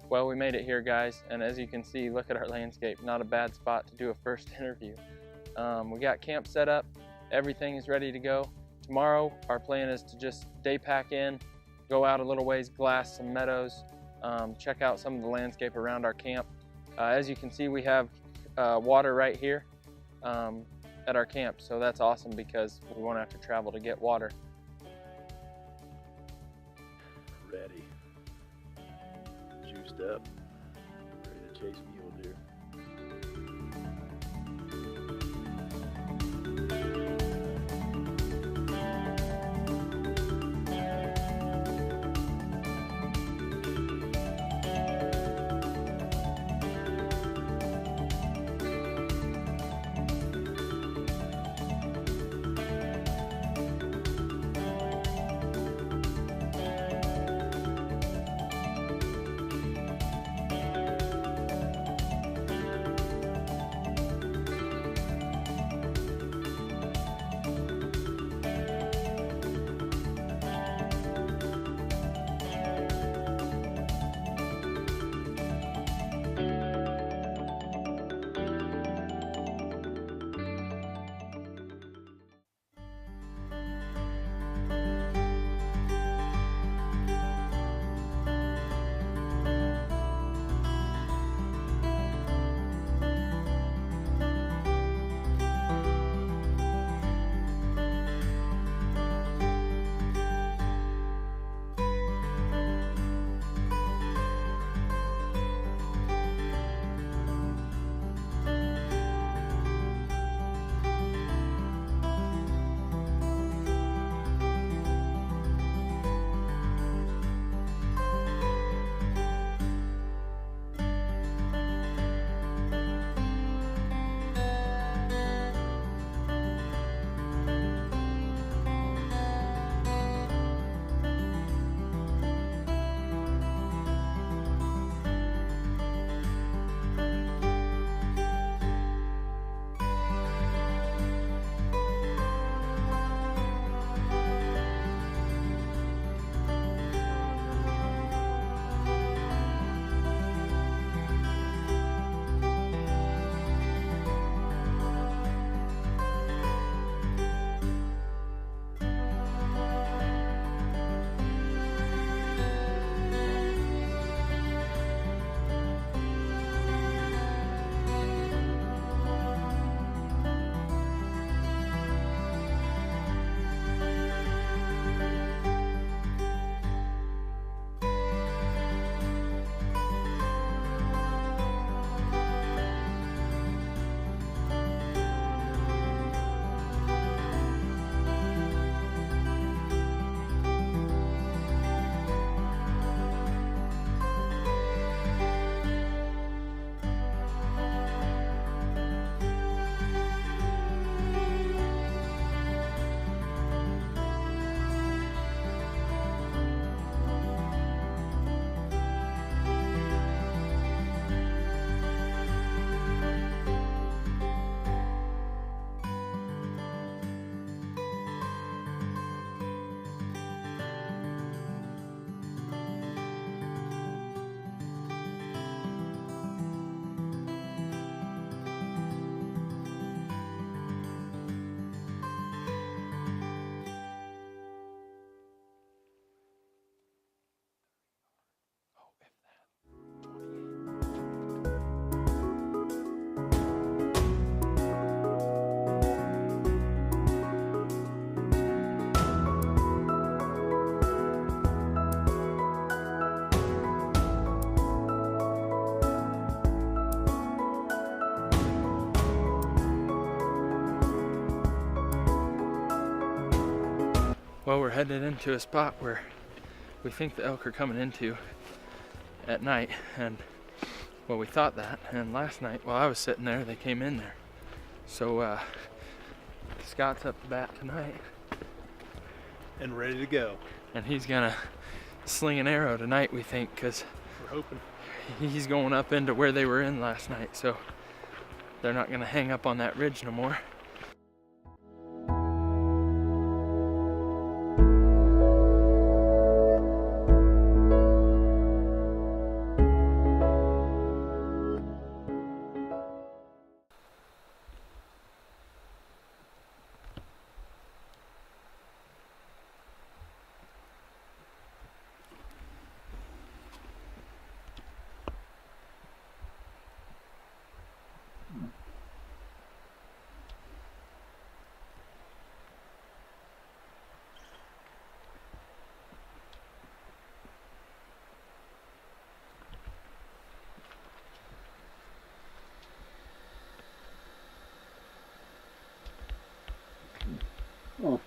Well, we made it here, guys, and as you can see, look at our landscape. Not a bad spot to do a first interview. We got camp set up, everything is ready to go. Tomorrow, our plan is to just day pack in, go out a little ways, glass some meadows, check out some of the landscape around our camp. As you can see, we have water right here at our camp, so that's awesome because we won't have to travel to get water. Ready. Juiced up, ready to chase mule deer. Well, we're headed into a spot where we think the elk are coming into at night, and well, we thought that, and last night while I was sitting there, they came in there. So Scott's up to bat tonight. And ready to go. And he's gonna sling an arrow tonight, we think, because We're hoping. he's going up into where they were in last night, so they're not gonna hang up on that ridge no more. Oh.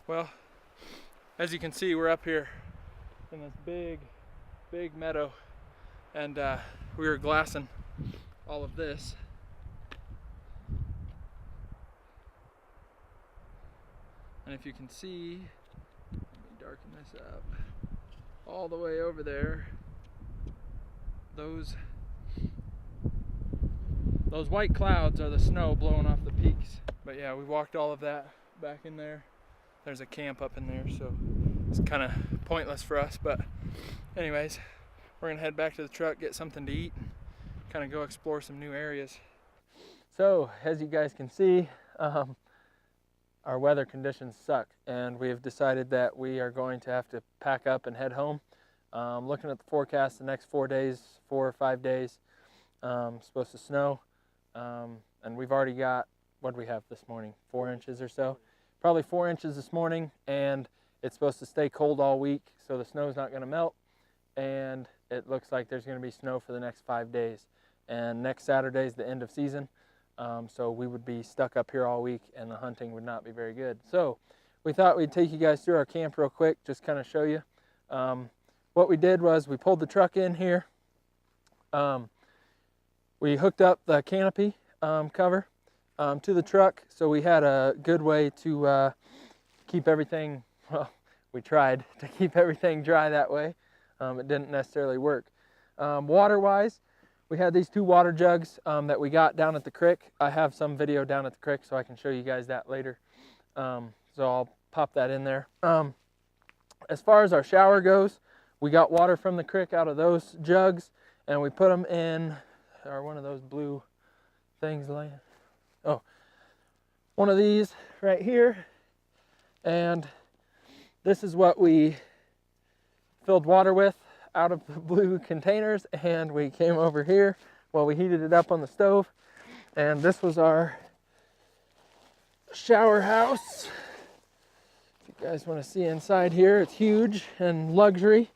Well, as you can see, we're up here in this big meadow, and we were glassing all of this. And if you can see, let me darken this up, all the way over there, those white clouds are the snow blowing off the peaks. But yeah, we walked all of that back in there. There's a camp up in there, so it's kind of pointless for us. But anyways, we're gonna head back to the truck, get something to eat, and kind of go explore some new areas. So as you guys can see, our weather conditions suck, and we have decided that we are going to have to pack up and head home. Looking at the forecast, the next 4 or 5 days, supposed to snow, and we've already got, what do we have this morning, 4 inches or so? Probably 4 inches this morning, and it's supposed to stay cold all week, so the snow's not going to melt, and it looks like there's going to be snow for the next 5 days. And next Saturday is the end of season, so we would be stuck up here all week, and the hunting would not be very good. So we thought we'd take you guys through our camp real quick, just kind of show you. What we did was we pulled the truck in here. We hooked up the canopy cover to the truck, so we had a good way to keep everything, well, we tried to keep everything dry that way. It didn't necessarily work. Water-wise, we had these 2 water jugs that we got down at the creek. I have some video down at the creek, so I can show you guys that later. So I'll pop that in there. As far as our shower goes, we got water from the creek out of those jugs, and we put them in one of those blue things laying. Oh, one of these right here, and this is what we filled water with out of the blue containers, and we came over here while we heated it up on the stove. And this was our shower house. If you guys want to see inside here, it's huge and luxury.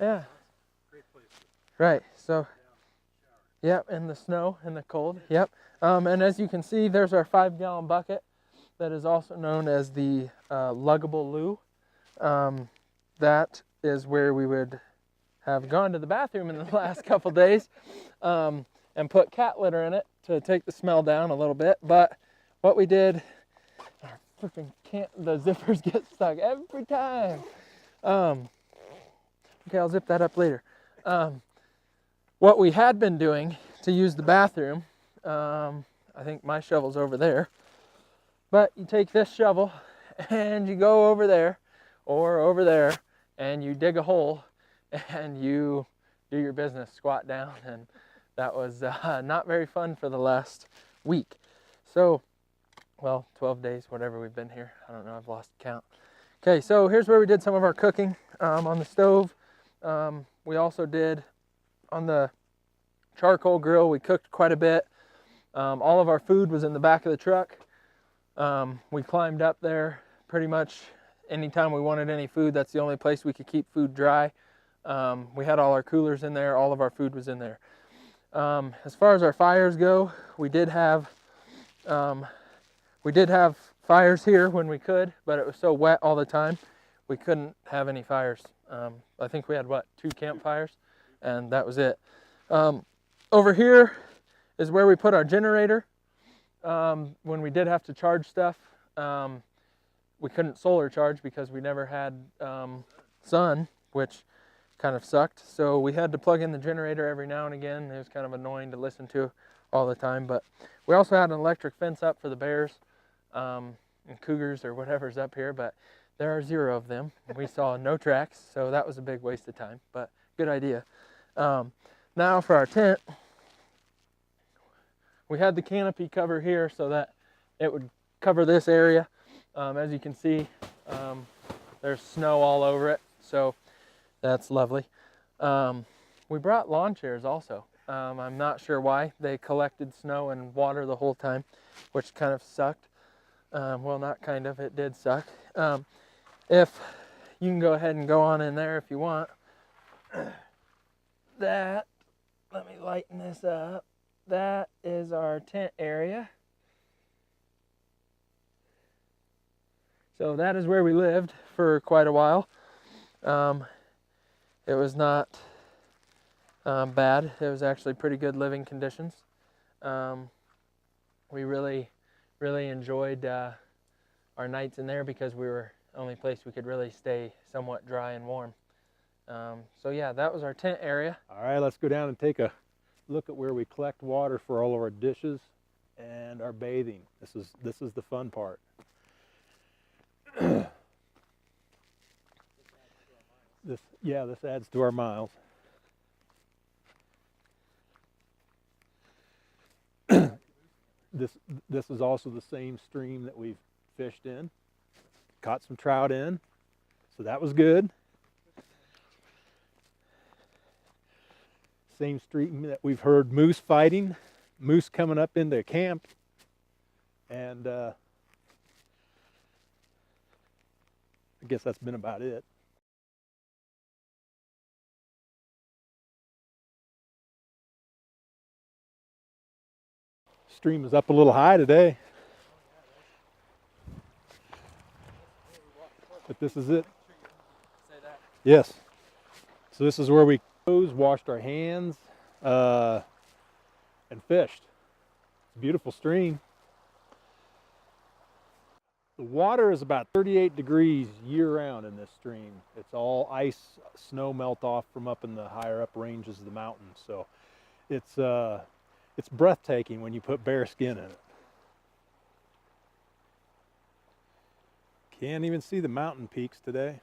Yeah. Right, so, yep, in the snow and the cold, yep. And as you can see, there's our 5-gallon bucket that is also known as the luggable loo. That is where we would have gone to the bathroom in the last couple days and put cat litter in it to take the smell down a little bit. But what we did, our freaking the zippers get stuck every time. Okay, I'll zip that up later. What we had been doing to use the bathroom, I think my shovel's over there, but you take this shovel and you go over there or over there and you dig a hole and you do your business, squat down, and that was not very fun for the last week. So, well, 12 days, whatever we've been here. I don't know, I've lost count. Okay, so here's where we did some of our cooking on the stove. We also did on the charcoal grill, we cooked quite a bit. All of our food was in the back of the truck. We climbed up there pretty much anytime we wanted any food. That's the only place we could keep food dry. We had all our coolers in there, all of our food was in there. As far as our fires go, we did have fires here when we could, but it was so wet all the time we couldn't have any fires. I think we had, what, 2 campfires, and that was it. Over here is where we put our generator. When we did have to charge stuff, we couldn't solar charge because we never had sun, which kind of sucked. So we had to plug in the generator every now and again. It was kind of annoying to listen to all the time. But we also had an electric fence up for the bears and cougars or whatever's up here, but there are 0 of them. We saw no tracks, so that was a big waste of time, but good idea. Now for our tent, we had the canopy cover here so that it would cover this area. As you can see, there's snow all over it, so that's lovely. We brought lawn chairs also. I'm not sure why. They collected snow and water the whole time, which kind of sucked. Well, not kind of, it did suck. If you can go ahead and go on in there if you want. Let me lighten this up. That is our tent area. So that is where we lived for quite a while. It was not bad. It was actually pretty good living conditions. We really enjoyed our nights in there because we were the only place we could really stay somewhat dry and warm. So yeah, that was our tent area. All right, let's go down and take a look at where we collect water for all of our dishes and our bathing. This is the fun part. This adds to our miles. This is also the same stream that we've fished in. Caught some trout in, so that was good. Same stream that we've heard moose fighting, moose coming up into camp, and I guess that's been about it. Stream is up a little high today, but this is it. Yes. So this is where we washed our hands and fished. It's a beautiful stream. The water is about 38 degrees year-round in this stream. It's all ice, snow melt off from up in the higher up ranges of the mountains. So it's breathtaking when you put bare skin in it. Can't even see the mountain peaks today.